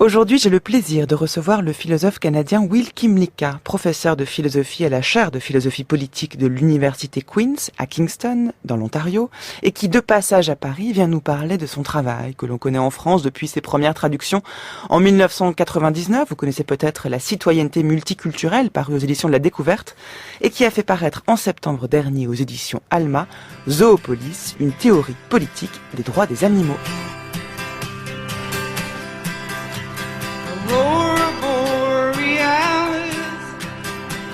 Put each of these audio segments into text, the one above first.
Aujourd'hui, j'ai le plaisir de recevoir le philosophe canadien Will Kymlicka, professeur de philosophie à la chaire de philosophie politique de l'université Queen's à Kingston, dans l'Ontario, et qui, de passage à Paris, vient nous parler de son travail, que l'on connaît en France depuis ses premières traductions. En 1999, vous connaissez peut-être La citoyenneté multiculturelle, parue aux éditions de la Découverte, et qui a fait paraître en septembre dernier aux éditions Alma, Zoopolis, une théorie politique des droits des animaux. Aurora borealis,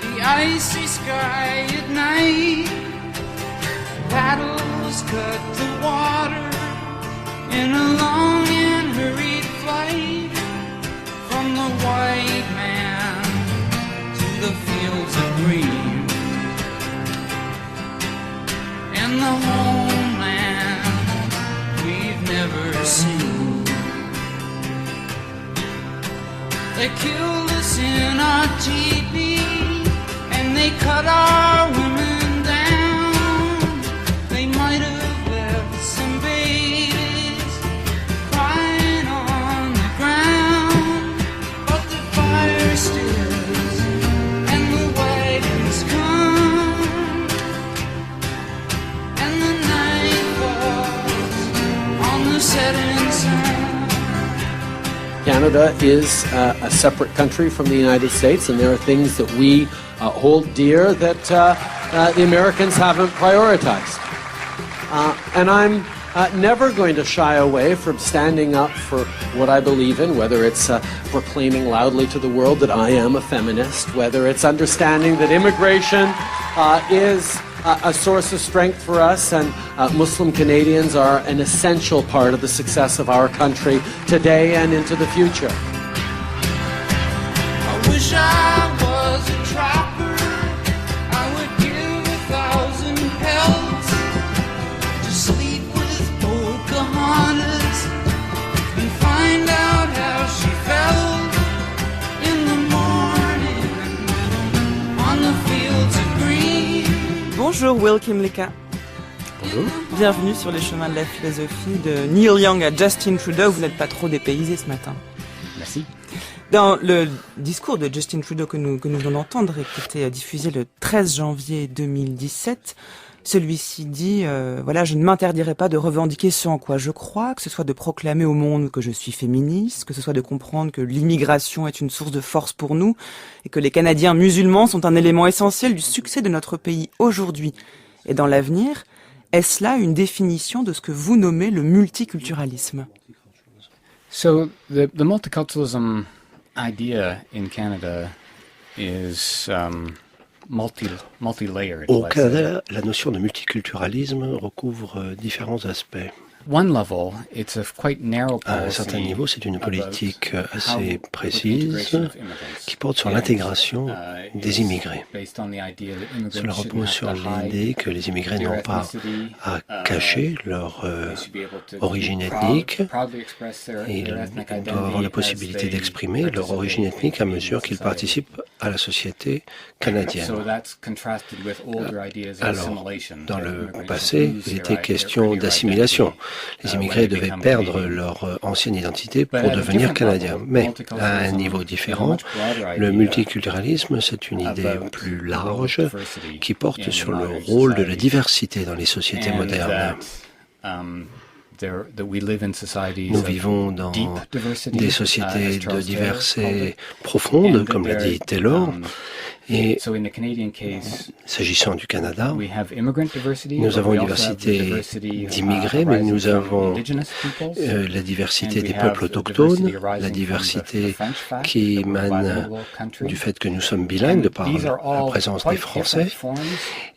the icy sky at night. Paddles cut the water in a long and hurried flight from the white man to the fields of green and the homeland we've never seen. They killed us in our teepee, and they cut our women down. They might have left some babies crying on the ground, but the fire stills and the wagons come, and the night falls on the setting sun. Canada is a separate country from the United States, and there are things that we hold dear that the Americans haven't prioritized. And I'm never going to shy away from standing up for what I believe in, whether it's proclaiming loudly to the world that I am a feminist, whether it's understanding that immigration is a source of strength for us, and Muslim Canadians are an essential part of the success of our country today and into the future. I wish I was a trapper. I would give 1,000 pelts to sleep with Pocahontas and find out how she felt in the morning on the fields of green. Bonjour Will Kymlicka. Bonjour. Bienvenue sur les chemins de la philosophie de Neil Young à Justin Trudeau. Vous n'êtes pas trop dépaysé ce matin. Merci. Dans le discours de Justin Trudeau que nous venons d'entendre et qui était diffusé le 13 janvier 2017, celui-ci dit voilà, je ne m'interdirai pas de revendiquer ce en quoi je crois, que ce soit de proclamer au monde que je suis féministe, que ce soit de comprendre que l'immigration est une source de force pour nous et que les Canadiens musulmans sont un élément essentiel du succès de notre pays aujourd'hui et dans l'avenir. Est-ce là une définition de ce que vous nommez le multiculturalisme? So the multiculturalism idea in Canada is multi-layered. Au Canada, la notion de multiculturalisme recouvre différents aspects. One level, it's a quite narrow À un policy certain niveau, c'est une politique about assez how précise integration of immigrants. qui porte sur And, l'intégration des immigrés. based on the idea that immigrants Cela shouldn't repose have sur to hide l'idée que les immigrés their n'ont pas ethnicity, à cacher leur they should be able to origine ethnique. proudly express their Ils ethnic doivent identity avoir la as possibilité they d'exprimer leur origine ethnique à mesure qu'ils participate in participent à la société society. canadienne. So that's contrasted with older ideas of Alors, assimilation. dans That le immigrants passé, lose il their était idea- question their d'assimilation. identity, Les when immigrés they devaient become perdre Canadian. leur ancienne identité But pour at a devenir different canadiens. level, Mais à un multiculturalism niveau is a différent, much broader le idea multiculturalisme, c'est une idée about plus the role of large diversity qui porte in sur le modern rôle de la societies. diversité dans les sociétés And modernes. that we live in societies Nous of vivons dans deep diversity, des as sociétés de Charles Taylor diversité called it. profonde, And comme l'a there, dit Taylor. Et so in the Canadian case, s'agissant du Canada, we have immigrant diversity, nous but avons we une also have the diversité diversity, d'immigrés, mais arising nous from avons indigenous peoples. la diversité And des we have peuples the autochtones, diversity la arising diversité from the French fact qui that we're a émane bilingual country. du fait que nous sommes bilingues de par These are la all présence quite des Français. different forms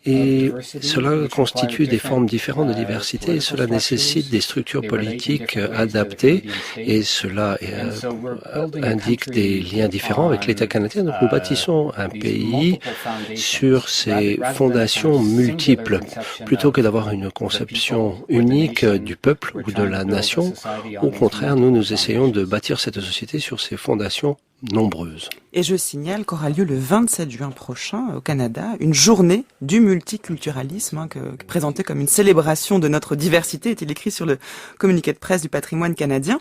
Et of diversity, cela which constitue require des formes différentes de different, diversité et political cela nécessite des structures They relate in politiques different ways to the adaptées Canadian state. et cela And so we're building a indique country des liens différents avec l'État canadien. Donc nous bâtissons un these pays multiple foundations, sur ces rather fondations than a multiples, singular conception plutôt que of d'avoir une the conception people or the unique nation. du peuple We're ou de trying la to build a nation. society on Au these contraire, nous multiple essayons de foundations. bâtir cette société sur ces fondations nombreuses. Et je signale qu'aura lieu le 27 juin prochain au Canada une journée du multiculturalisme présentée comme une célébration de notre diversité, est-il écrit sur le communiqué de presse du patrimoine canadien.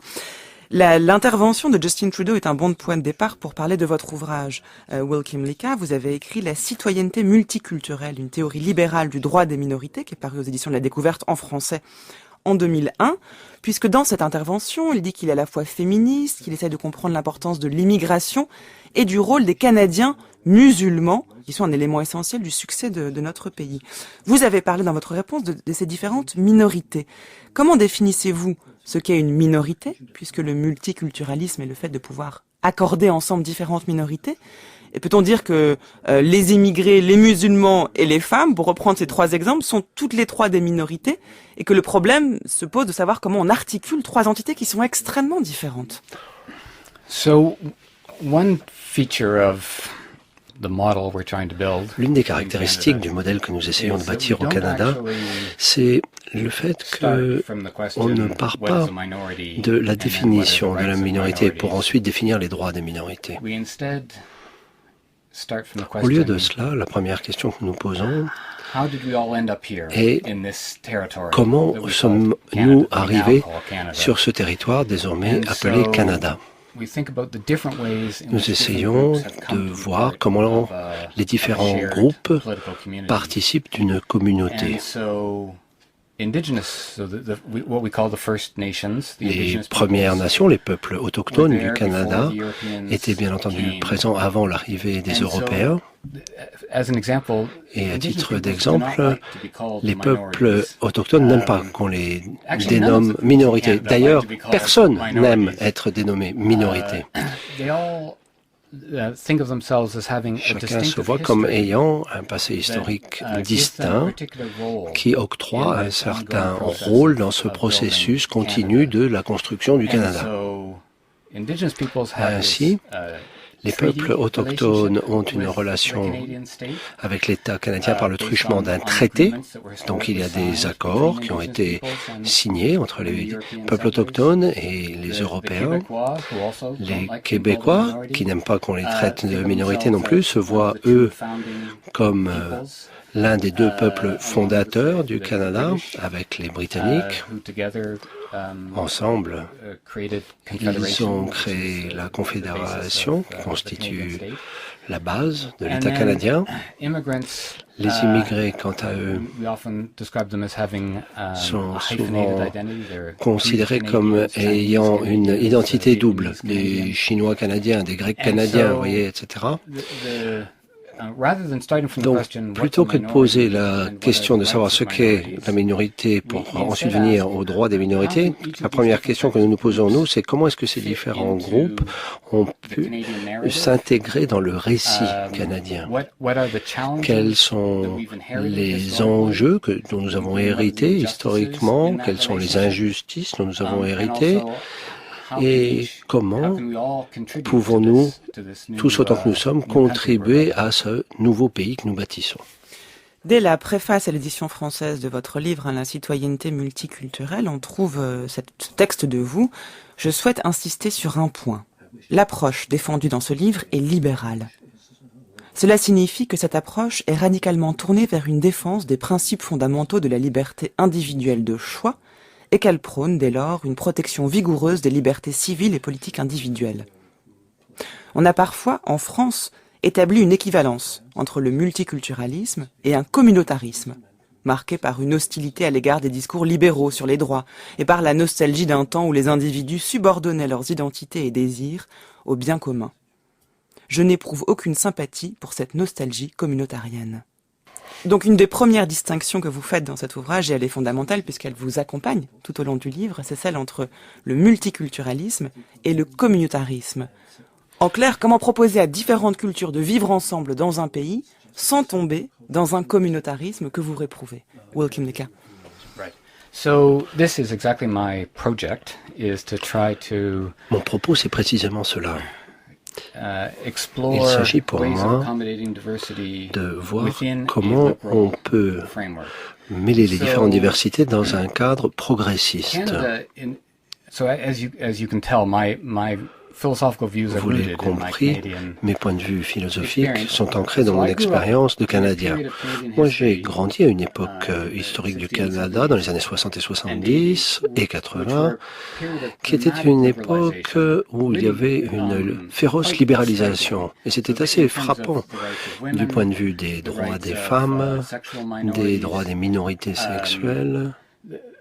L'intervention de Justin Trudeau est un bon point de départ pour parler de votre ouvrage. Will Kymlicka, vous avez écrit La citoyenneté multiculturelle, une théorie libérale du droit des minorités, qui est paru aux éditions de la Découverte en français en 2001, puisque dans cette intervention, il dit qu'il est à la fois féministe, qu'il essaie de comprendre l'importance de l'immigration et du rôle des Canadiens musulmans, qui sont un élément essentiel du succès de notre pays. Vous avez parlé dans votre réponse de ces différentes minorités. Comment définissez-vous ce qu'est une minorité, puisque le multiculturalisme est le fait de pouvoir accorder ensemble différentes minorités? Et peut-on dire que les immigrés, les musulmans et les femmes, pour reprendre ces trois exemples, sont toutes les trois des minorités, et que le problème se pose de savoir comment on articule trois entités qui sont extrêmement différentes? So, one feature of the model we're trying to build. L'une des caractéristiques du modèle que nous essayons de bâtir au Canada, c'est le fait qu'on ne part pas de la définition de la minorité pour ensuite définir les droits des minorités. Au lieu de cela, la première question que nous posons est comment sommes-nous arrivés sur ce territoire désormais appelé Canada? Nous essayons de voir comment les différents groupes participent d'une communauté. Les Premières Nations, les peuples autochtones du Canada, étaient bien entendu présents avant l'arrivée des Européens. Et à titre d'exemple, les peuples autochtones n'aiment pas qu'on les dénomme minorités. D'ailleurs, personne n'aime être dénommé minorité. Chacun se voit comme ayant un passé historique distinct qui octroie un certain rôle dans ce processus continu de la construction du Canada. Ainsi, les peuples autochtones ont une relation avec l'État canadien par le truchement d'un traité. Donc il y a des accords qui ont été signés entre les peuples autochtones et les Européens. Les Québécois, qui n'aiment pas qu'on les traite de minorités non plus, se voient, eux, comme l'un des deux peuples fondateurs du Canada, avec les Britanniques. Ensemble, ils ont créé la Confédération qui constitue la base de l'État canadien. Les immigrés, quant à eux, sont souvent considérés comme ayant une identité double, des Chinois canadiens, des Grecs canadiens, vous voyez, etc. Donc, plutôt que de poser la question de savoir ce qu'est la minorité pour ensuite venir aux droits des minorités, la première question que nous nous posons, nous, c'est comment est-ce que ces différents groupes ont pu s'intégrer dans le récit canadien? Quels sont les enjeux dont nous avons hérité historiquement? Quelles sont les injustices dont nous avons hérité? Et comment pouvons-nous, tous autant que nous sommes, contribuer à ce nouveau pays que nous bâtissons? Dès la préface à l'édition française de votre livre, La citoyenneté multiculturelle, on trouve ce texte de vous. Je souhaite insister sur un point. L'approche défendue dans ce livre est libérale. Cela signifie que cette approche est radicalement tournée vers une défense des principes fondamentaux de la liberté individuelle de choix, et qu'elle prône dès lors une protection vigoureuse des libertés civiles et politiques individuelles. On a parfois, en France, établi une équivalence entre le multiculturalisme et un communautarisme, marqué par une hostilité à l'égard des discours libéraux sur les droits et par la nostalgie d'un temps où les individus subordonnaient leurs identités et désirs au bien commun. Je n'éprouve aucune sympathie pour cette nostalgie communautarienne. Donc une des premières distinctions que vous faites dans cet ouvrage, et elle est fondamentale puisqu'elle vous accompagne tout au long du livre, c'est celle entre le multiculturalisme et le communautarisme. En clair, comment proposer à différentes cultures de vivre ensemble dans un pays sans tomber dans un communautarisme que vous réprouvez? Will Kymlicka. So this is exactly my project, is to try to Mon propos, c'est précisément cela. explore Il s'agit pour ways moi of accommodating diversity de voir within comment a on liberal peut framework. mêler les différentes diversités dans un cadre progressiste. Canada, so as you can tell, my Vous l'avez compris, mes points de vue philosophiques sont ancrés dans mon expérience de Canadien. Moi, j'ai grandi à une époque historique du Canada, dans les années 60 et 70 et 80, qui était une époque où il y avait une féroce libéralisation. Et c'était assez frappant du point de vue des droits des femmes, des droits des minorités sexuelles,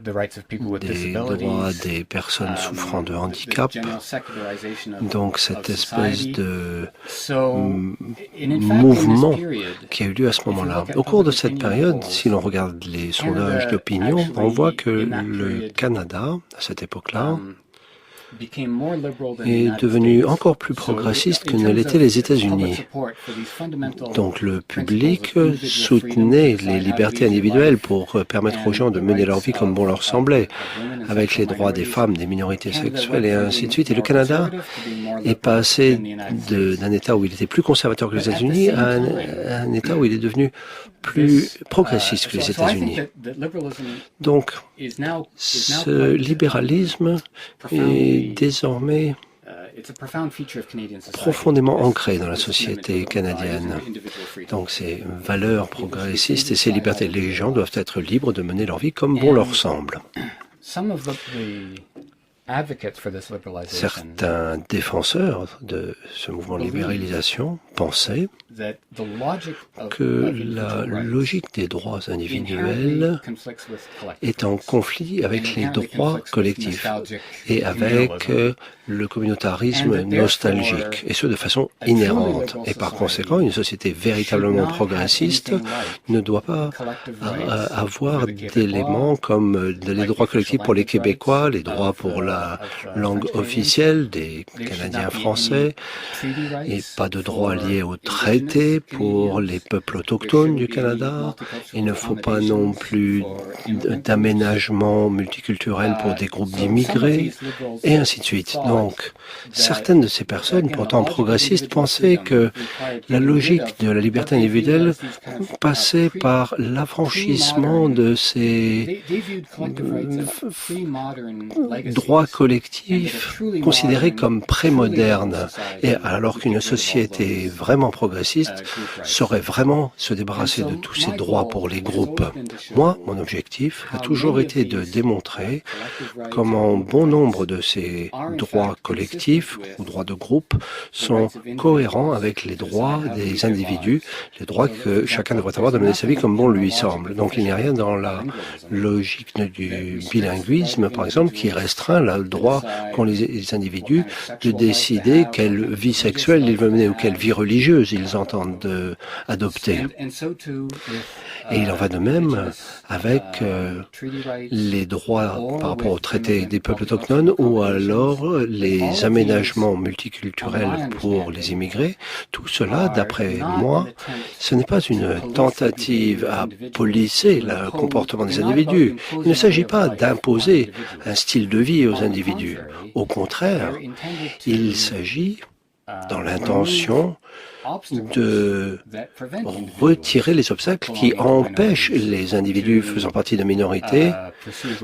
des droits des personnes souffrant de handicap. Donc cette espèce de mouvement qui a eu lieu à ce moment-là. Au cours de cette période, si l'on regarde les sondages d'opinion, on voit que le Canada, à cette époque-là, est devenu encore plus progressiste que ne l'étaient les États-Unis. Donc le public soutenait les libertés individuelles pour permettre aux gens de mener leur vie comme bon leur semblait, avec les droits des femmes, des minorités sexuelles et ainsi de suite. Et le Canada est passé d'un État où il était plus conservateur que les États-Unis à un État où il est devenu plus progressiste que les États-Unis. Donc, ce libéralisme est désormais profondément ancré dans la société canadienne. Donc, ces valeurs progressistes et ces libertés, les gens doivent être libres de mener leur vie comme bon leur semble. Certains défenseurs de ce mouvement de libéralisation pensaient que la logique des droits individuels est en conflit avec les droits collectifs et avec le communautarisme nostalgique, et ce de façon inhérente. Et par conséquent, une société véritablement progressiste ne doit pas avoir d'éléments comme les droits collectifs pour les Québécois, les droits pour la langue officielle des Canadiens français, et pas de droits liés aux traités pour les peuples autochtones du Canada. Il ne faut pas non plus d'aménagement multiculturel pour des groupes d'immigrés, et ainsi de suite. Donc, certaines de ces personnes, pourtant progressistes, pensaient que la logique de la liberté individuelle passait par l'affranchissement de ces droits collectifs considérés comme prémodernes, et alors qu'une société vraiment progressiste saurait vraiment se débarrasser de tous ces droits pour les groupes. Moi, mon objectif a toujours été de démontrer comment bon nombre de ces droits collectifs ou droits de groupe sont cohérents avec les droits des individus, les droits que chacun devrait avoir de mener sa vie comme bon lui semble. Donc il n'y a rien dans la logique du bilinguisme, par exemple, qui restreint le droit qu'ont les individus de décider quelle vie sexuelle ils veulent mener ou quelle vie religieuse ils entendent adopter. Et il en va de même avec les droits par rapport au traité des peuples autochtones ou alors les aménagements multiculturels pour les immigrés. Tout cela, d'après moi, ce n'est pas une tentative à policer le comportement des individus. Il ne s'agit pas d'imposer un style de vie aux individus. Au contraire, il s'agit, dans l'intention, de retirer les obstacles qui empêchent les individus faisant partie de minorités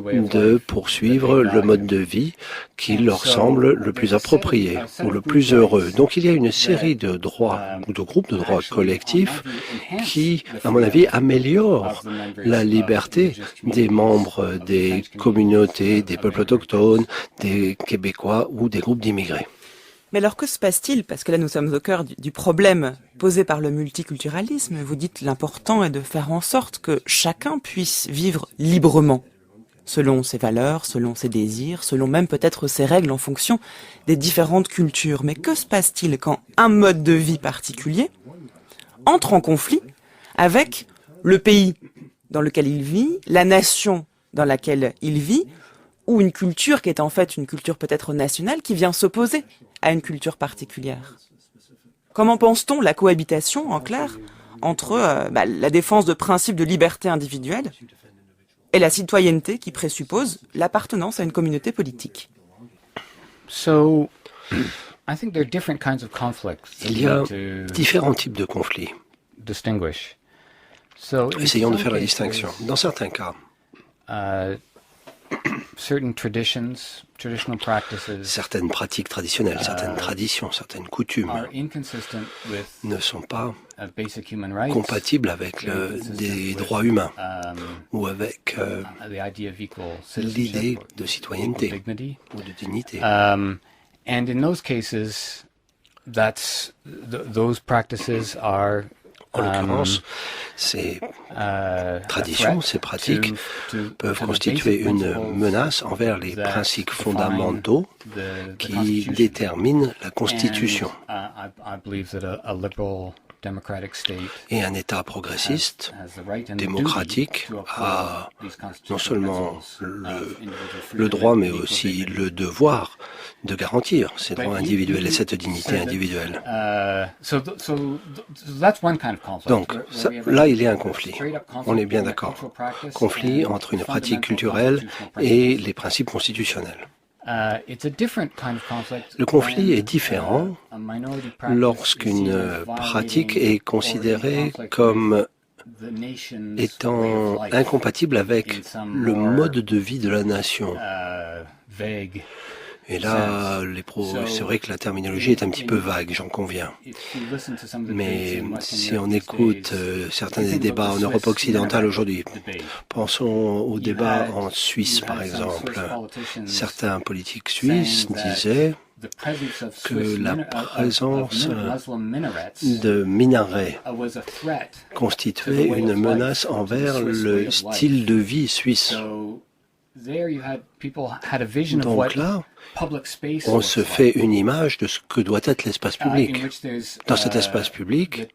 de poursuivre le mode de vie qui leur semble le plus approprié ou le plus heureux. Donc il y a une série de droits ou de groupes de droits collectifs qui, à mon avis, améliorent la liberté des membres des communautés, des peuples autochtones, des Québécois ou des groupes d'immigrés. Mais alors que se passe-t-il? Parce que là, nous sommes au cœur du problème posé par le multiculturalisme. Vous dites l'important est de faire en sorte que chacun puisse vivre librement, selon ses valeurs, selon ses désirs, selon même peut-être ses règles en fonction des différentes cultures. Mais que se passe-t-il quand un mode de vie particulier entre en conflit avec le pays dans lequel il vit, la nation dans laquelle il vit, ou une culture qui est en fait une culture peut-être nationale qui vient s'opposer à une culture particulière? Comment pense-t-on la cohabitation, en clair, entre la défense de principes de liberté individuelle et la citoyenneté qui présuppose l'appartenance à une communauté politique? Il y a différents types de conflits. Essayons de faire la distinction. Dans certains cas, certain traditions, traditional practices certaines pratiques traditionnelles, certaines traditions, certaines coutumes are inconsistent with ne sont pas basic human rights, compatibles avec des droits humains ou avec the idea of equal l'idée citizenship de or citoyenneté dignity. ou de dignité. And in those cases, those practices are En l'occurrence, ces traditions, ces pratiques peuvent constituer une menace envers les principes fondamentaux qui déterminent la Constitution. Et un État progressiste, démocratique, a non seulement le droit, mais aussi le devoir de garantir ces droits individuels et cette dignité individuelle. Donc, là, il y a un conflit. On est bien d'accord. Conflit entre une pratique culturelle et les principes constitutionnels. Le conflit est différent lorsqu'une pratique est considérée comme étant incompatible avec le mode de vie de la nation. Et là, c'est vrai que la terminologie est un petit peu vague, j'en conviens. Mais si on écoute certains des débats en Europe occidentale aujourd'hui, pensons aux débats en Suisse par exemple. Certains politiques suisses disaient que la présence de minarets constituait une menace envers le style de vie suisse. Donc là, on se fait une image de ce que doit être l'espace public. Dans cet espace public,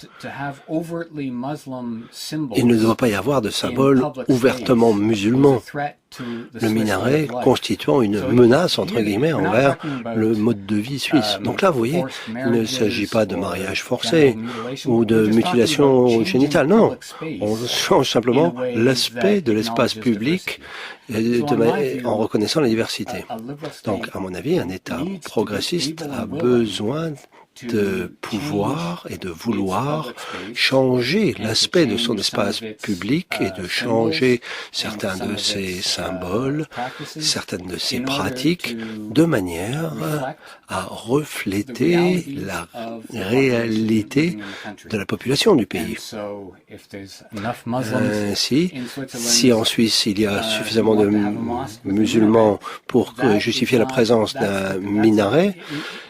il ne doit pas y avoir de symboles ouvertement musulmans. Le minaret constituant une menace, entre guillemets, envers le mode de vie suisse. Donc là, vous voyez, il ne s'agit pas de mariage forcé ou de mutilation génitale. Non, on change simplement l'aspect de l'espace public en reconnaissant la diversité. Donc, à mon avis, un État progressiste a besoin de pouvoir et de vouloir changer l'aspect de son espace public et de changer certains de ses symboles, certaines de ses pratiques, de manière à refléter la réalité de la population du pays. Ainsi, si en Suisse il y a suffisamment de musulmans pour justifier la présence d'un minaret,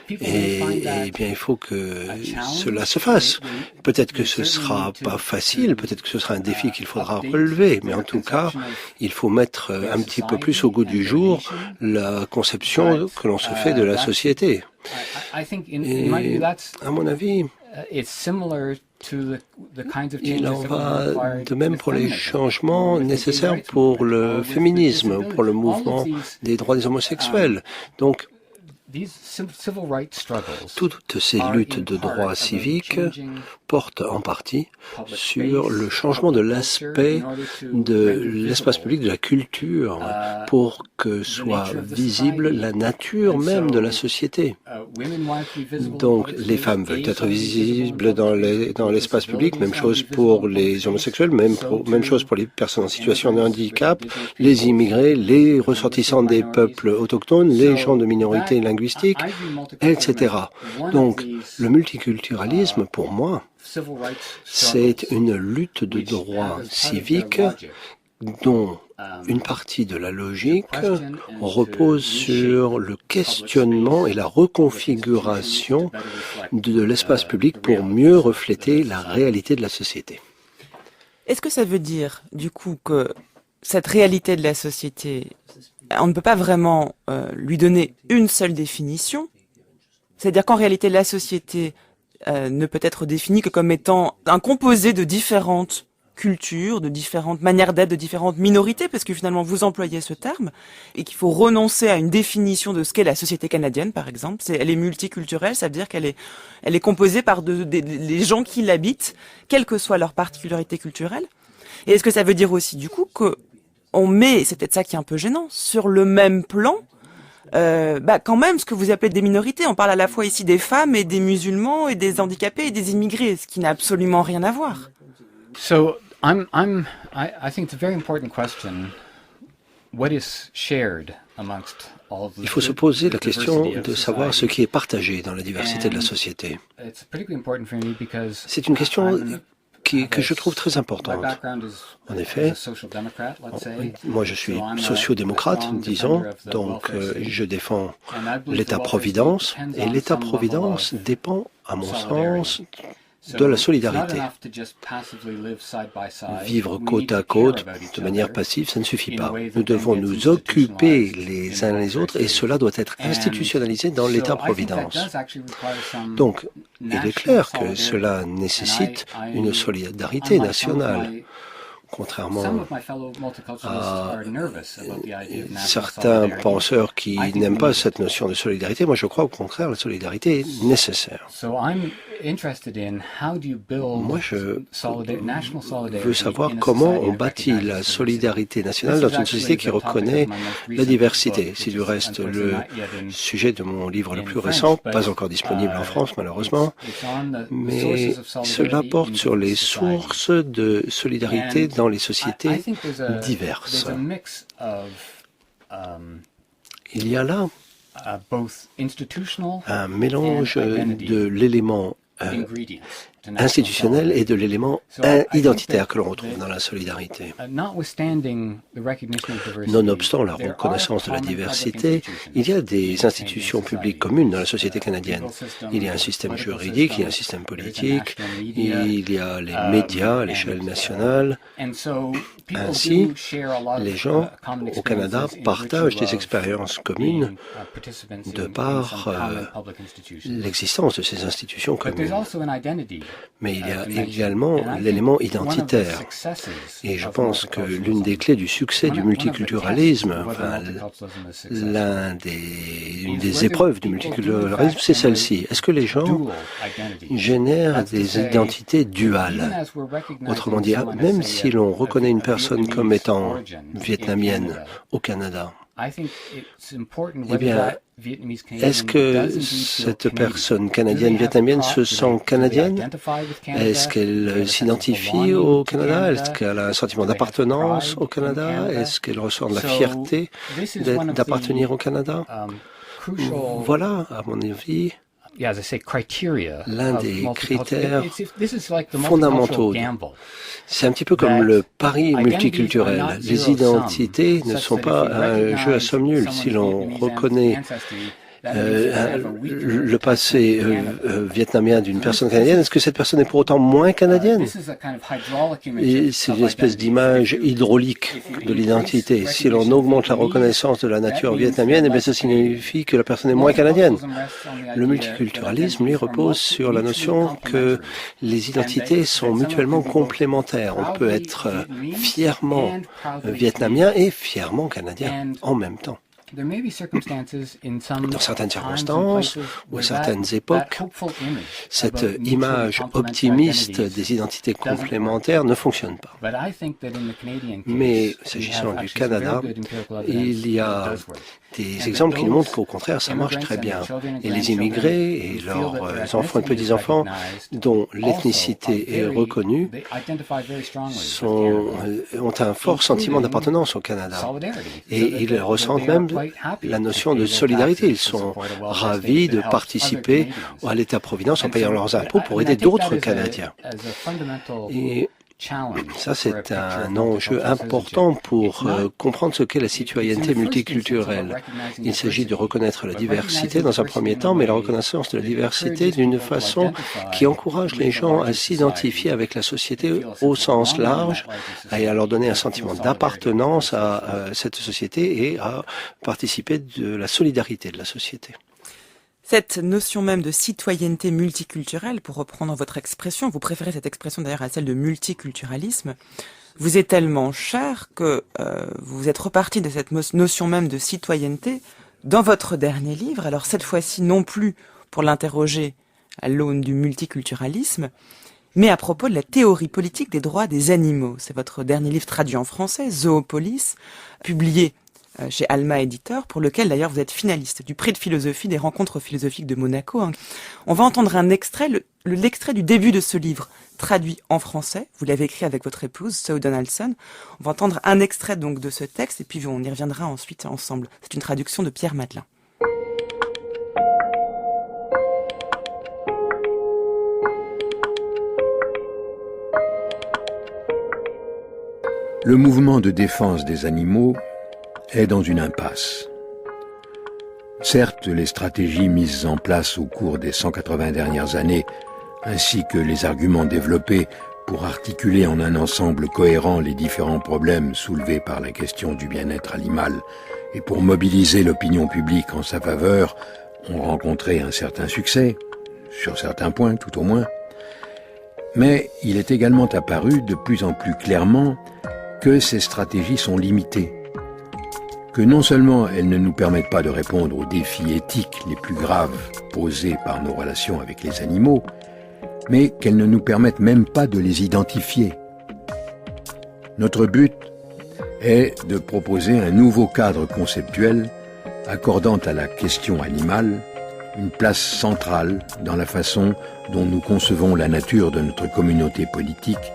et bien, il faut que cela se fasse. Peut-être que ce sera pas facile, peut-être que ce sera un défi qu'il faudra relever, mais en tout cas, il faut mettre un petit peu plus au goût du jour la conception que l'on se fait de la société. Et, à mon avis, il en va de même pour les changements nécessaires pour le féminisme, pour le mouvement des droits des homosexuels. Donc, toutes ces luttes de droits civiques portent en partie sur le changement de l'aspect de l'espace public, de la culture, pour que soit visible la nature même de la société. Donc, les femmes veulent être visibles dans l'espace public, même chose pour les homosexuels, même chose pour les personnes en situation de handicap, les immigrés, les ressortissants des peuples autochtones, les gens de minorités linguistiques, etc. Donc, le multiculturalisme, pour moi, c'est une lutte de droits civiques dont une partie de la logique repose sur le questionnement et la reconfiguration de l'espace public pour mieux refléter la réalité de la société. Est-ce que ça veut dire, du coup, que cette réalité de la société, on ne peut pas vraiment lui donner une seule définition? C'est-à-dire qu'en réalité, la société ne peut être définie que comme étant un composé de différentes cultures, de différentes manières d'être, de différentes minorités, parce que finalement vous employez ce terme, et qu'il faut renoncer à une définition de ce qu'est la société canadienne, par exemple. Elle est multiculturelle, ça veut dire qu'elle est composée par les gens qui l'habitent, quelle que soit leur particularité culturelle. Et est-ce que ça veut dire aussi, du coup, que on met, c'est peut-être ça qui est un peu gênant, sur le même plan, quand même ce que vous appelez des minorités. On parle à la fois ici des femmes et des musulmans et des handicapés et des immigrés, ce qui n'a absolument rien à voir. So I think it's a very important question Il faut se poser la question de savoir ce qui est partagé dans la diversité de la société. C'est une question que je trouve très importante. En effet, moi je suis sociodémocrate, disons, donc je défends l'État-providence, et l'État-providence dépend, à mon sens, de la solidarité. Vivre côte à côte de manière passive, ça ne suffit pas. Nous devons nous occuper les uns les autres et cela doit être institutionnalisé dans l'État-providence. Donc, il est clair que cela nécessite une solidarité nationale. Contrairement à certains penseurs qui n'aiment pas cette notion de solidarité, moi je crois au contraire la solidarité est nécessaire. Moi je veux savoir comment on bâtit la solidarité nationale dans une société qui reconnaît la diversité. C'est du reste le sujet de mon livre le plus récent, pas encore disponible en France malheureusement, mais cela porte sur les sources de solidarité dans les sociétés diverses. Il y a là un mélange de l'élément institutionnel et de l'élément identitaire que l'on retrouve dans la solidarité. Nonobstant la reconnaissance de la diversité, il y a des institutions publiques communes dans la société canadienne. Il y a un système juridique, il y a un système politique, il y a les médias à l'échelle nationale. Ainsi, les gens au Canada partagent des expériences communes de par l'existence de ces institutions communes. Mais il y a également l'élément identitaire. Et je pense que l'une des clés du succès du multiculturalisme, une des épreuves du multiculturalisme, c'est celle-ci. Est-ce que les gens génèrent des identités duales? Autrement dit, même si l'on reconnaît une personne comme étant vietnamienne au Canada, eh bien, est-ce que cette personne canadienne-vietnamienne se sent canadienne? Est-ce qu'elle s'identifie au Canada? Est-ce qu'elle a un sentiment d'appartenance au Canada? Est-ce qu'elle ressent de la fierté d'appartenir au Canada? Voilà, à mon avis, l'un des critères fondamentaux. C'est un petit peu comme le pari multiculturel. Les identités ne sont pas un jeu à somme nulle. Si l'on reconnaît le passé vietnamien d'une personne canadienne, est-ce que cette personne est pour autant moins canadienne? Et c'est une espèce d'image hydraulique de l'identité. Si l'on augmente la reconnaissance de la nature vietnamienne, eh bien, ça signifie que la personne est moins canadienne. Le multiculturalisme, lui, repose sur la notion que les identités sont mutuellement complémentaires. On peut être fièrement vietnamien et fièrement canadien en même temps. Dans certaines circonstances ou à certaines époques, cette image optimiste des identités complémentaires ne fonctionne pas. Mais s'agissant du Canada, il y a des exemples qui nous montrent qu'au contraire, ça marche très bien. Et les immigrés et leurs enfants et petits-enfants, dont l'ethnicité est reconnue, ont un fort sentiment d'appartenance au Canada. Et ils ressentent même la notion de solidarité. Ils sont ravis de participer à l'État-providence en payant leurs impôts pour aider d'autres Canadiens. Et ça, c'est un enjeu important pour comprendre ce qu'est la citoyenneté multiculturelle. Il s'agit de reconnaître la diversité dans un premier temps, mais la reconnaissance de la diversité d'une façon qui encourage les gens à s'identifier avec la société au sens large et à leur donner un sentiment d'appartenance à cette société et à participer de la solidarité de la société. Cette notion même de citoyenneté multiculturelle, pour reprendre votre expression, vous préférez cette expression d'ailleurs à celle de multiculturalisme, vous est tellement chère que vous êtes reparti de cette notion même de citoyenneté dans votre dernier livre. Alors cette fois-ci, non plus pour l'interroger à l'aune du multiculturalisme, mais à propos de la théorie politique des droits des animaux. C'est votre dernier livre traduit en français, Zoopolis, publié chez Alma Éditeur, pour lequel d'ailleurs vous êtes finaliste du prix de philosophie des rencontres philosophiques de Monaco. On va entendre un extrait, l'extrait du début de ce livre, traduit en français. Vous l'avez écrit avec votre épouse, Zoe Donaldson. On va entendre un extrait donc de ce texte et puis on y reviendra ensuite ensemble. C'est une traduction de Pierre Matelin. Le mouvement de défense des animaux est dans une impasse. Certes, les stratégies mises en place au cours des 180 dernières années, ainsi que les arguments développés pour articuler en un ensemble cohérent les différents problèmes soulevés par la question du bien-être animal et pour mobiliser l'opinion publique en sa faveur, ont rencontré un certain succès, sur certains points tout au moins. Mais il est également apparu de plus en plus clairement que ces stratégies sont limitées, que non seulement elles ne nous permettent pas de répondre aux défis éthiques les plus graves posés par nos relations avec les animaux, mais qu'elles ne nous permettent même pas de les identifier. Notre but est de proposer un nouveau cadre conceptuel accordant à la question animale une place centrale dans la façon dont nous concevons la nature de notre communauté politique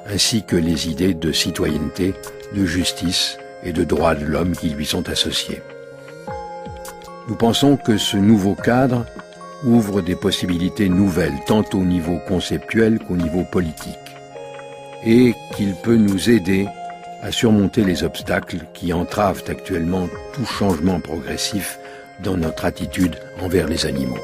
ainsi que les idées de citoyenneté, de justice et de droits de l'homme qui lui sont associées. Nous pensons que ce nouveau cadre ouvre des possibilités nouvelles, tant au niveau conceptuel qu'au niveau politique, et qu'il peut nous aider à surmonter les obstacles qui entravent actuellement tout changement progressif dans notre attitude envers les animaux.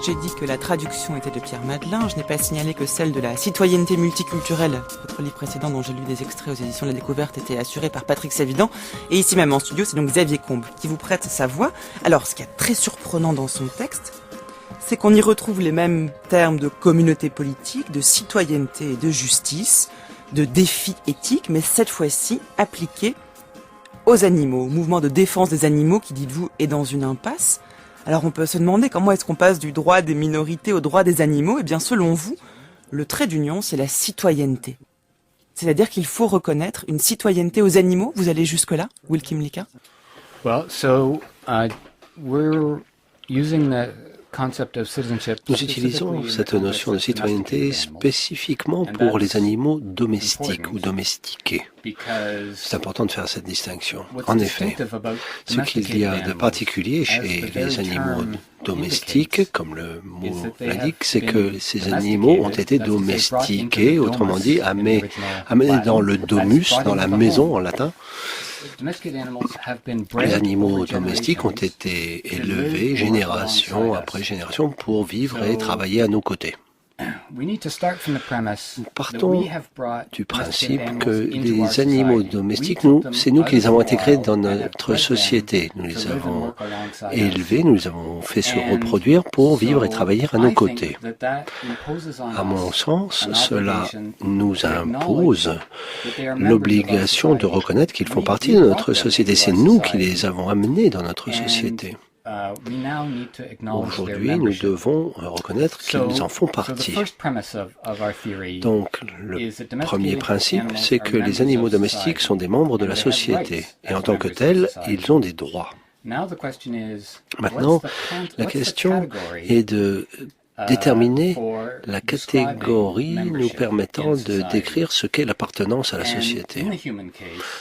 J'ai dit que la traduction était de Pierre Matelin. Je n'ai pas signalé que celle de la citoyenneté multiculturelle, votre livre précédent dont j'ai lu des extraits aux éditions de la Découverte, était assurée par Patrick Savidan. Et ici même en studio, c'est donc Xavier Combe qui vous prête sa voix. Alors, ce qui est très surprenant dans son texte, c'est qu'on y retrouve les mêmes termes de communauté politique, de citoyenneté et de justice, de défis éthiques, mais cette fois-ci appliqués aux animaux, au mouvement de défense des animaux qui, dites-vous, est dans une impasse. Alors on peut se demander comment est-ce qu'on passe du droit des minorités au droit des animaux. Eh bien selon vous, le trait d'union, c'est la citoyenneté. C'est-à-dire qu'il faut reconnaître une citoyenneté aux animaux. Vous allez jusque-là, Will Kymlicka? Well, so we're using the Nous utilisons cette notion de citoyenneté spécifiquement pour les animaux domestiques ou domestiqués. C'est important de faire cette distinction. En effet, ce qu'il y a de particulier chez les animaux domestiques, comme le mot l'indique, c'est que ces animaux ont été domestiqués, autrement dit, amenés dans le domus, dans la maison en latin. Les animaux domestiques ont été élevés génération après génération pour vivre et travailler à nos côtés. Partons du principe que les animaux domestiques, c'est nous qui les avons intégrés dans notre société. Nous les avons élevés, nous les avons fait se reproduire pour vivre et travailler à nos côtés. À mon sens, cela nous impose l'obligation de reconnaître qu'ils font partie de notre société. C'est nous qui les avons amenés dans notre société. Aujourd'hui, nous devons reconnaître qu'ils en font partie. Donc, le premier principe, c'est que les animaux domestiques sont des membres de la société. Et en tant que tels, ils ont des droits. Maintenant, la question est de déterminer la catégorie nous permettant de décrire ce qu'est l'appartenance à la société.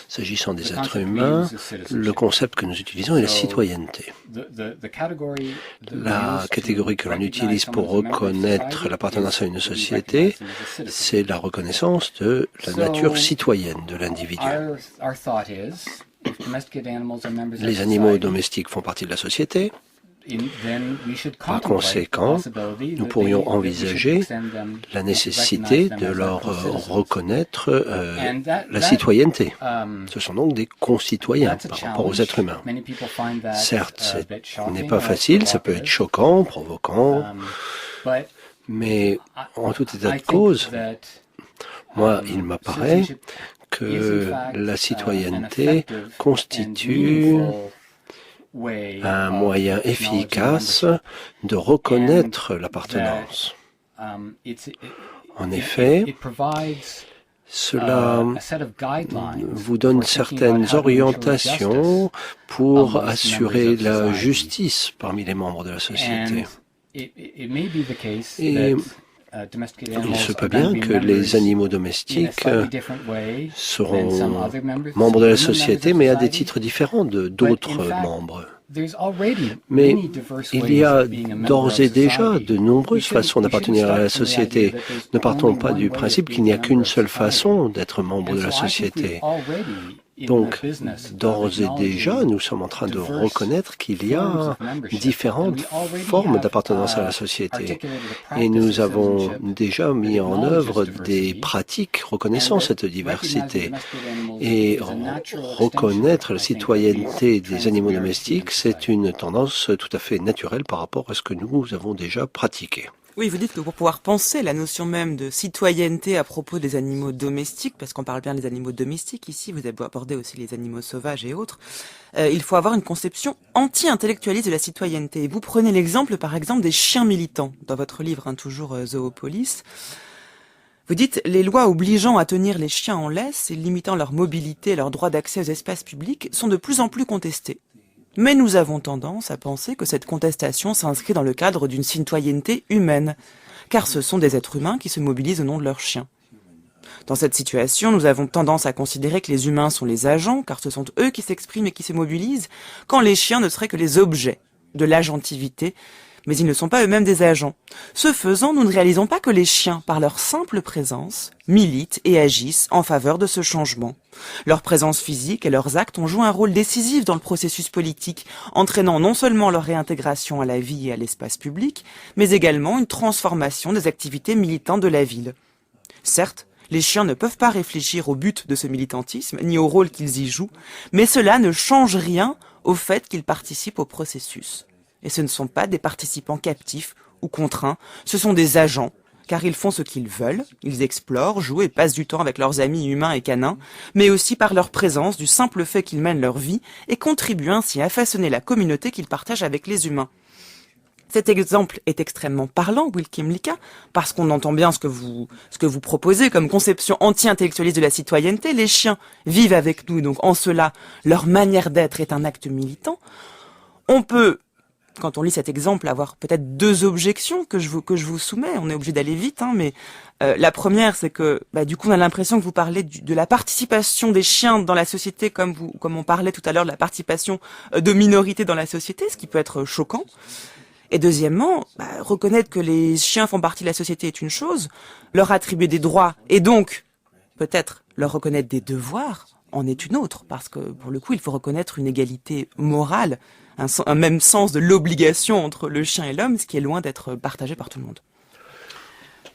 S'agissant des êtres humains, le concept que nous utilisons est la citoyenneté. La catégorie que l'on utilise pour reconnaître l'appartenance à une société, c'est la reconnaissance de la nature citoyenne de l'individu. Les animaux domestiques font partie de la société. Par conséquent, nous pourrions envisager la nécessité de leur reconnaître la citoyenneté. Ce sont donc des concitoyens par rapport aux êtres humains. Certes, ce n'est pas facile, ça peut être choquant, provoquant, mais en tout état de cause, moi, il m'apparaît que la citoyenneté constitue un moyen efficace de reconnaître l'appartenance. En effet, cela vous donne certaines orientations pour assurer la justice parmi les membres de la société. Et il se peut bien que les animaux domestiques seront membres de la société, mais à des titres différents de d'autres membres. Mais il y a d'ores et déjà de nombreuses façons d'appartenir à la société. Ne partons pas du principe qu'il n'y a qu'une seule façon d'être membre de la société. Donc, d'ores et déjà, nous sommes en train de reconnaître qu'il y a différentes formes d'appartenance à la société. Et nous avons déjà mis en œuvre des pratiques reconnaissant cette diversité. Et reconnaître la citoyenneté des animaux domestiques, c'est une tendance tout à fait naturelle par rapport à ce que nous avons déjà pratiqué. Oui, vous dites que pour pouvoir penser la notion même de citoyenneté à propos des animaux domestiques, parce qu'on parle bien des animaux domestiques ici, vous avez abordé aussi les animaux sauvages et autres, il faut avoir une conception anti-intellectualiste de la citoyenneté. Et vous prenez l'exemple, par exemple, des chiens militants, dans votre livre, toujours Zoopolis. Vous dites, les lois obligeant à tenir les chiens en laisse et limitant leur mobilité et leur droit d'accès aux espaces publics sont de plus en plus contestées. Mais nous avons tendance à penser que cette contestation s'inscrit dans le cadre d'une citoyenneté humaine, car ce sont des êtres humains qui se mobilisent au nom de leurs chiens. Dans cette situation, nous avons tendance à considérer que les humains sont les agents, car ce sont eux qui s'expriment et qui se mobilisent, quand les chiens ne seraient que les objets de l'agentivité, mais ils ne sont pas eux-mêmes des agents. Ce faisant, nous ne réalisons pas que les chiens, par leur simple présence, militent et agissent en faveur de ce changement. Leur présence physique et leurs actes ont joué un rôle décisif dans le processus politique, entraînant non seulement leur réintégration à la vie et à l'espace public, mais également une transformation des activités militantes de la ville. Certes, les chiens ne peuvent pas réfléchir au but de ce militantisme, ni au rôle qu'ils y jouent, mais cela ne change rien au fait qu'ils participent au processus. Et ce ne sont pas des participants captifs ou contraints, ce sont des agents, car ils font ce qu'ils veulent, ils explorent, jouent et passent du temps avec leurs amis humains et canins, mais aussi par leur présence, du simple fait qu'ils mènent leur vie et contribuent ainsi à façonner la communauté qu'ils partagent avec les humains. Cet exemple est extrêmement parlant, Wilkim Lika, parce qu'on entend bien ce que vous proposez comme conception anti-intellectualiste de la citoyenneté. Les chiens vivent avec nous, donc en cela, leur manière d'être est un acte militant. On peut, quand on lit cet exemple, avoir peut-être deux objections que je vous soumets. On est obligé d'aller vite, mais la première, c'est que du coup, on a l'impression que vous parlez de la participation des chiens dans la société, comme on parlait tout à l'heure de la participation de minorités dans la société, ce qui peut être choquant. Et deuxièmement, reconnaître que les chiens font partie de la société est une chose, leur attribuer des droits et donc peut-être leur reconnaître des devoirs en est une autre, parce que pour le coup, il faut reconnaître une égalité morale, un même sens de l'obligation entre le chien et l'homme, ce qui est loin d'être partagé par tout le monde.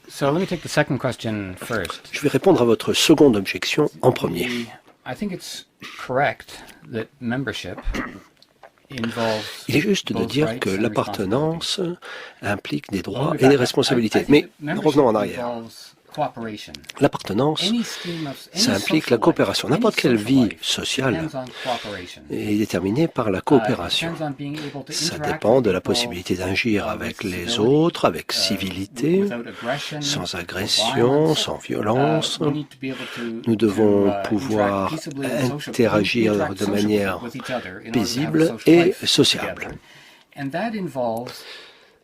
So let me take the second question first. Je vais répondre à votre seconde objection en premier. I think it's correct that membership Il est juste de dire que l'appartenance implique des droits et des responsabilités. Mais revenons en arrière. L'appartenance, ça implique la coopération. N'importe quelle vie sociale est déterminée par la coopération. Ça dépend de la possibilité d'agir avec les autres, avec civilité, sans agression, sans violence. Nous devons pouvoir interagir de manière paisible et sociable.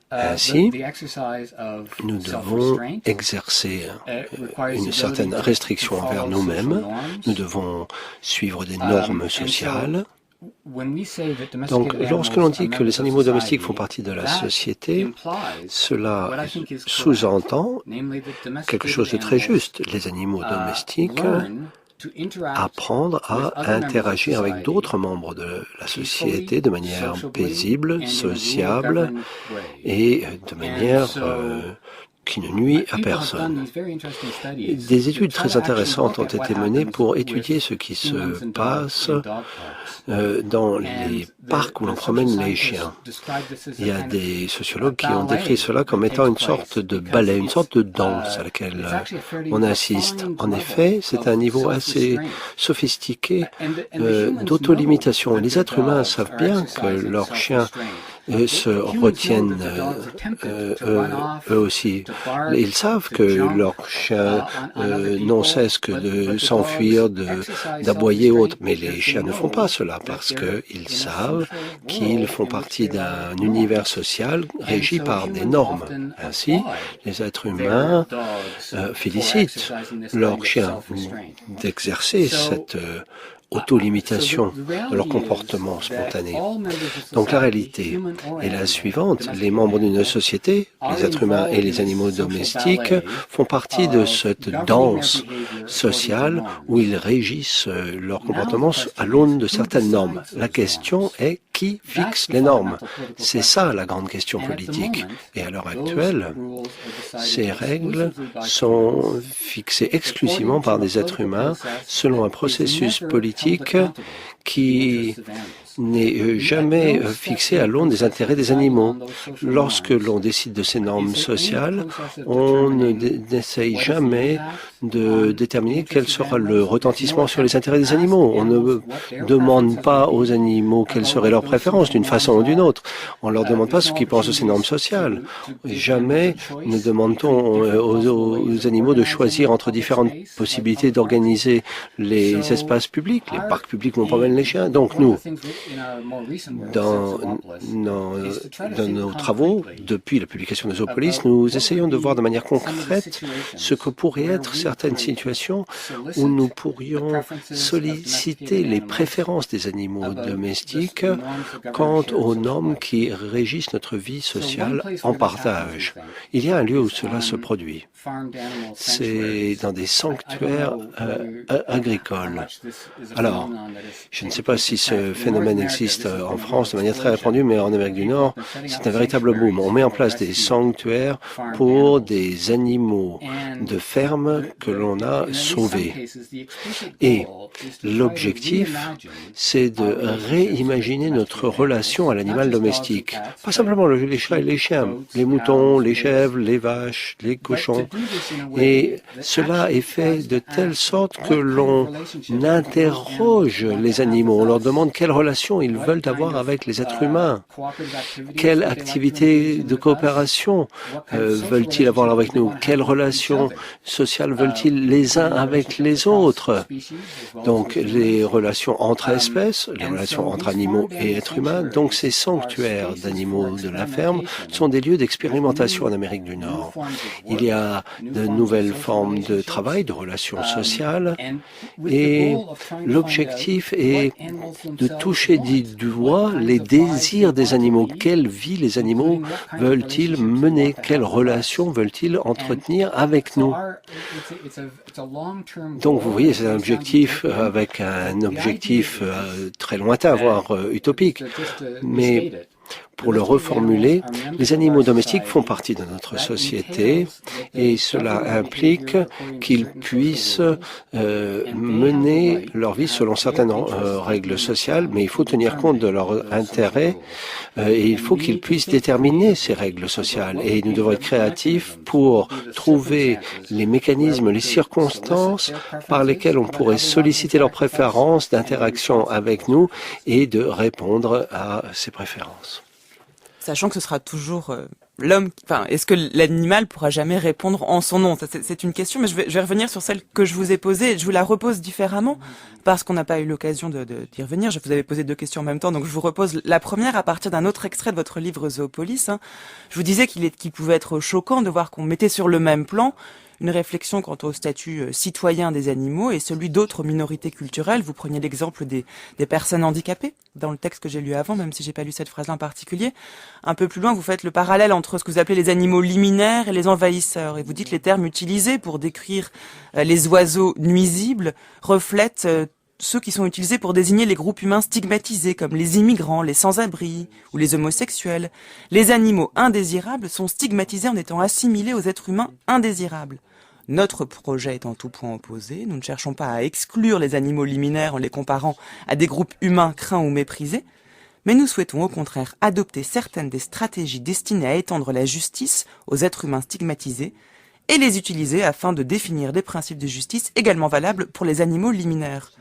Ainsi, nous devons exercer une certaine restriction envers nous-mêmes, nous devons suivre des normes sociales. Donc, lorsque l'on dit que les animaux domestiques font partie de la société, cela sous-entend quelque chose de très juste. Les animaux domestiques apprendre à interagir avec d'autres membres de la société de manière paisible, sociable et de manière qui ne nuit à personne. Des études très intéressantes ont été menées pour étudier ce qui se passe dans les parcs où l'on promène les chiens. Il y a des sociologues qui ont décrit cela comme étant une sorte de ballet, une sorte de danse à laquelle on assiste. En effet, c'est un niveau assez sophistiqué d'autolimitation. Les êtres humains savent bien que leurs chiens se retiennent eux aussi. Ils savent que leurs chiens n'ont cesse que de s'enfuir, d'aboyer ou autre. Mais les chiens ne font pas cela parce qu'ils savent qu'ils font partie d'un univers social régi par des normes. Ainsi, les êtres humains félicitent leurs chiens d'exercer cette autolimitation de leur comportement spontané. Donc la réalité est la suivante. Les membres d'une société, les êtres humains et les animaux domestiques, font partie de cette danse sociale où ils régissent leur comportement à l'aune de certaines normes. La question est qui fixe les normes? C'est ça la grande question politique. Et à l'heure actuelle, ces règles sont fixées exclusivement par des êtres humains selon un processus politique qui n'est jamais fixé à l'aune des intérêts des animaux. Lorsque l'on décide de ces normes sociales, on n'essaye jamais de déterminer quel sera le retentissement sur les intérêts des animaux. On ne demande pas aux animaux quelles seraient leurs préférences d'une façon ou d'une autre. On ne leur demande pas ce qu'ils pensent de ces normes sociales. Jamais ne demande-t-on aux animaux de choisir entre différentes possibilités d'organiser les espaces publics, les parcs publics où on promène les chiens. Donc nous, dans nos travaux, depuis la publication de Zoopolis, nous essayons de voir de manière concrète ce que pourraient être certaines situations où nous pourrions solliciter les préférences des animaux domestiques quant aux normes qui régissent notre vie sociale en partage. Il y a un lieu où cela se produit. C'est dans des sanctuaires agricoles. Alors, je ne sais pas si ce phénomène existe en France de manière très répandue, mais en Amérique du Nord, c'est un véritable boom. On met en place des sanctuaires pour des animaux de ferme que l'on a sauvés. Et l'objectif, c'est de réimaginer notre relation à l'animal domestique. Pas simplement les chats et les chiens, les moutons, les chèvres, les vaches, les cochons. Et cela est fait de telle sorte que l'on interroge les animaux. On leur demande quelle relation ils veulent avoir avec les êtres humains. Quelle activité de coopération veulent-ils avoir avec nous? Quelles relations sociales veulent-ils les uns avec les autres? Donc les relations entre espèces, les relations entre animaux et êtres humains. Donc ces sanctuaires d'animaux de la ferme sont des lieux d'expérimentation en Amérique du Nord. Il y a de nouvelles formes de travail, de relations sociales, et l'objectif est de toucher du doigt les désirs des animaux. Quelle vie les animaux veulent-ils mener? Quelles relations veulent-ils entretenir avec nous? Donc vous voyez, c'est un objectif avec un objectif très lointain, voire utopique. Mais pour le reformuler, les animaux domestiques font partie de notre société et cela implique qu'ils puissent mener leur vie selon certaines règles sociales, mais il faut tenir compte de leurs intérêts et il faut qu'ils puissent déterminer ces règles sociales. Et nous devons être créatifs pour trouver les mécanismes, les circonstances par lesquelles on pourrait solliciter leurs préférences d'interaction avec nous et de répondre à ces préférences. Sachant que ce sera toujours l'homme. Enfin, est-ce que l'animal pourra jamais répondre en son nom? C'est une question, mais je vais revenir sur celle que je vous ai posée. Je vous la repose différemment parce qu'on n'a pas eu l'occasion d'y revenir. Je vous avais posé deux questions en même temps, donc je vous repose la première à partir d'un autre extrait de votre livre Zoopolis. Je vous disais qu'il pouvait être choquant de voir qu'on mettait sur le même plan une réflexion quant au statut citoyen des animaux et celui d'autres minorités culturelles. Vous preniez l'exemple des personnes handicapées dans le texte que j'ai lu avant, même si j'ai pas lu cette phrase-là en particulier. Un peu plus loin, vous faites le parallèle entre ce que vous appelez les animaux liminaires et les envahisseurs. Et vous dites les termes utilisés pour décrire les oiseaux nuisibles reflètent ceux qui sont utilisés pour désigner les groupes humains stigmatisés, comme les immigrants, les sans-abri ou les homosexuels. Les animaux indésirables sont stigmatisés en étant assimilés aux êtres humains indésirables. Notre projet est en tout point opposé. Nous ne cherchons pas à exclure les animaux liminaires en les comparant à des groupes humains craints ou méprisés, mais nous souhaitons au contraire adopter certaines des stratégies destinées à étendre la justice aux êtres humains stigmatisés et les utiliser afin de définir des principes de justice également valables pour les animaux liminaires.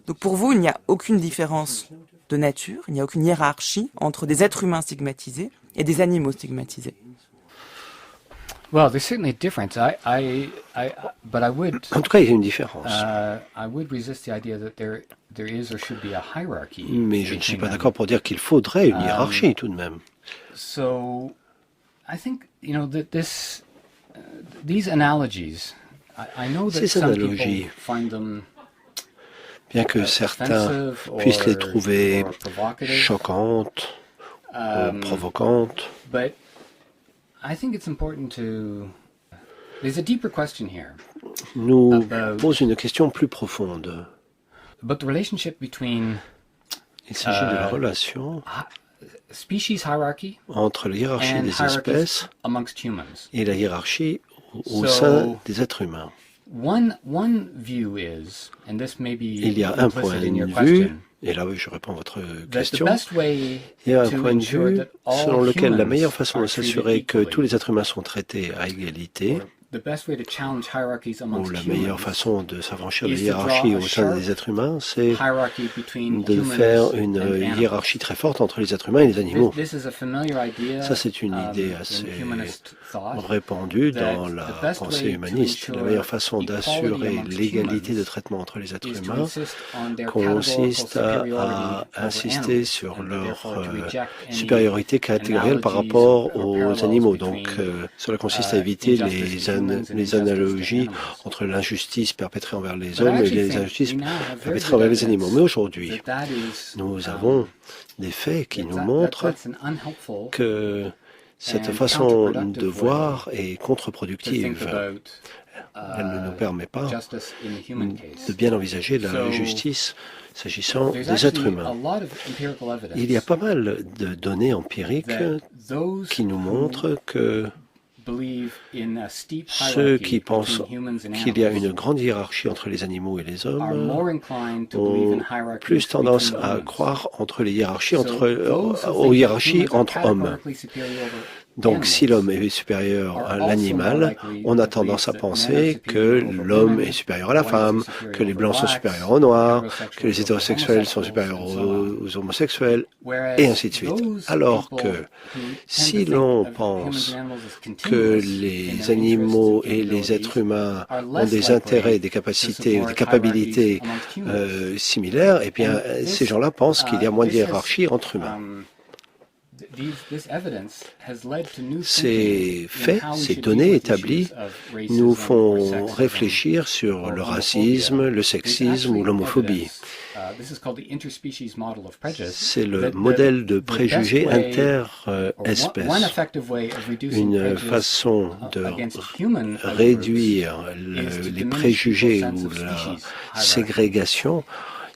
Donc pour vous, il n'y a aucune différence de nature, il n'y a aucune hiérarchie entre des êtres humains stigmatisés et des animaux stigmatisés. Well, there's certainly a difference. But I would. En tout cas, il y a une différence. I would resist the idea that there is or should be a hierarchy. Mais je ne suis pas d'accord pour dire qu'il faudrait une hiérarchie tout de même. So, I think that these analogies. I know that Ces some analogies, people find them. Bien que certains puissent les trouver choquantes, provocantes. But I think it's important to. There's a deeper question here. Nous pose une question plus profonde. About the relationship between. Il s'agit de la relation Species hierarchy entre la hiérarchie des espèces amongst humans. et la hiérarchie au sein des êtres humains. One view is, and this may be Il y a un point implicit in your de vue, question, et là oui je réponds à votre that the question, best way il y a un to point de ensure vue that all selon lequel la meilleure humans façon de are treated s'assurer que equally, tous les êtres humains sont traités à égalité, the best way to challenge hierarchies ou amongst la meilleure humans façon de s'affranchir des is to draw hiérarchies a au sein sharp des êtres humains, c'est hierarchy between de humans faire une and animals. hiérarchie très forte entre les êtres humains et les animaux. This is a familiar idea, Ça, c'est une idée in assez humanist thought, répandue dans that la the best pensée way to humaniste. La ensure meilleure façon equality d'assurer amongst l'égalité humans de traitement entre les êtres is to humains insist on their consiste categorical à superiority over insister animals, sur and leur therefore to reject any supériorité catégorielle par analogies rapport or aux parallels animaux. between, Donc cela consiste à éviter injustice to humans and les injustice to analogies animals. entre l'injustice perpétrée envers les But I hommes et actually les think injustices we now have very perpétrées good envers les animaux. evidence Mais aujourd'hui, that is, nous avons des faits qui nous montrent that's an unhelpful que cette and façon counterproductive de way voir est to think contre-productive. about, Elle ne nous permet pas justice in the human case. de bien envisager la So, justice s'agissant There's des êtres actually a humains. lot of empirical evidence Il y a pas mal de données empiriques that those qui nous who montrent que believe in a steep ceux hierarchy qui pensent between humans and qu'il y a animals une grande hiérarchie entre les animaux et les are hommes more inclined to believe in ont hierarchies plus tendance between à humans. croire entre les hiérarchies, So those who think aux hiérarchies humans are entre hommes. categorically superior over Donc si animals l'homme est supérieur à are also l'animal, more likely on a to tendance à believe that men penser are que superior over l'homme women, est supérieur à la whites femme, are superior que les over blancs sont blacks, supérieurs aux noirs, que les heterosexuals over hétérosexuels sont homosexuals, supérieurs and so on. aux homosexuels, Whereas et ainsi de suite. those Alors people que who tend si to l'on think of pense humans and animals as que continuous in les their animaux interests and et les êtres humains are ont less des likely intérêts, des to capacités ou des support capacités hierarchies amongst humans. similaires, eh bien And ces this, gens-là pensent qu'il y a moins de this has, hiérarchie entre humains. This evidence has led to new Ces thinking in faits, how we ces should données deal with établies issues of racism nous or font sexism réfléchir sur or le homophobia. racisme, le There's sexisme actually ou l'homophobie. evidence, this is called the interspecies model of prejudice, C'est le that modèle de the préjugés best way, inter-espèces. one effective way of reducing Une prejudice façon de against human réduire outgroups is to les diminish préjugés people's ou sense of la species hierarchy. ségrégation,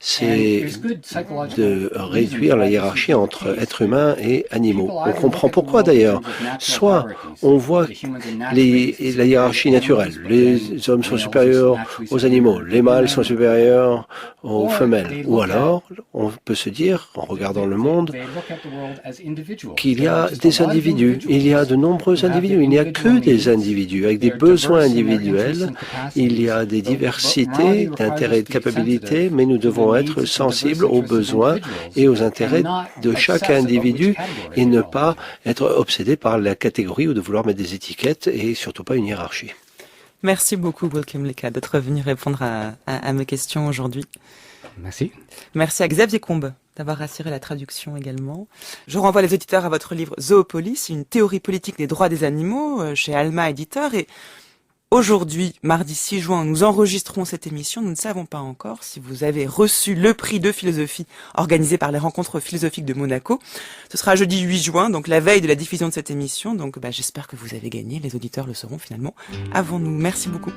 And c'est there's good psychological de reasons réduire why la this hiérarchie is the entre case. êtres humains et animaux. People On either comprend look at the pourquoi world in d'ailleurs. terms of natural Soit hierarchies, on voit the humans are naturally la superior hiérarchie to naturelle. animals, but Les then hommes sont males are supérieurs naturally aux superior animaux, to les mâles women. sont supérieurs aux Or femelles. they Ou look alors, on peut se dire, en regardant le monde, They look at the world as individuals. qu'il y There are a just des a lot of individus. individuals Il y a de nombreux who have individus. their Il n'y a que individual des needs. individus avec des They're besoins diverse in their individuels. interests and capacities. Il y a des But morality diversités requires d'intérêts et us de to be capacités, sensitive mais nous to the devons needs être and sensibles diverse aux interests of besoins individuals et aux intérêts and not de chaque obsess about individu which category et they ne fall pas into. être obsédé par la catégorie ou de vouloir mettre des étiquettes et surtout pas une hiérarchie. Merci beaucoup, Wilkem Leka, d'être venu répondre à mes questions aujourd'hui. Merci. Merci à Xavier Combes d'avoir assuré la traduction également. Je renvoie les auditeurs à votre livre Zoopolis, une théorie politique des droits des animaux, chez Alma Éditeur. Et aujourd'hui, mardi 6 juin, nous enregistrons cette émission. Nous ne savons pas encore si vous avez reçu le prix de philosophie organisé par les rencontres philosophiques de Monaco. Ce sera jeudi 8 juin, donc la veille de la diffusion de cette émission. Donc j'espère que vous avez gagné. Les auditeurs le sauront finalement avant nous. Merci beaucoup.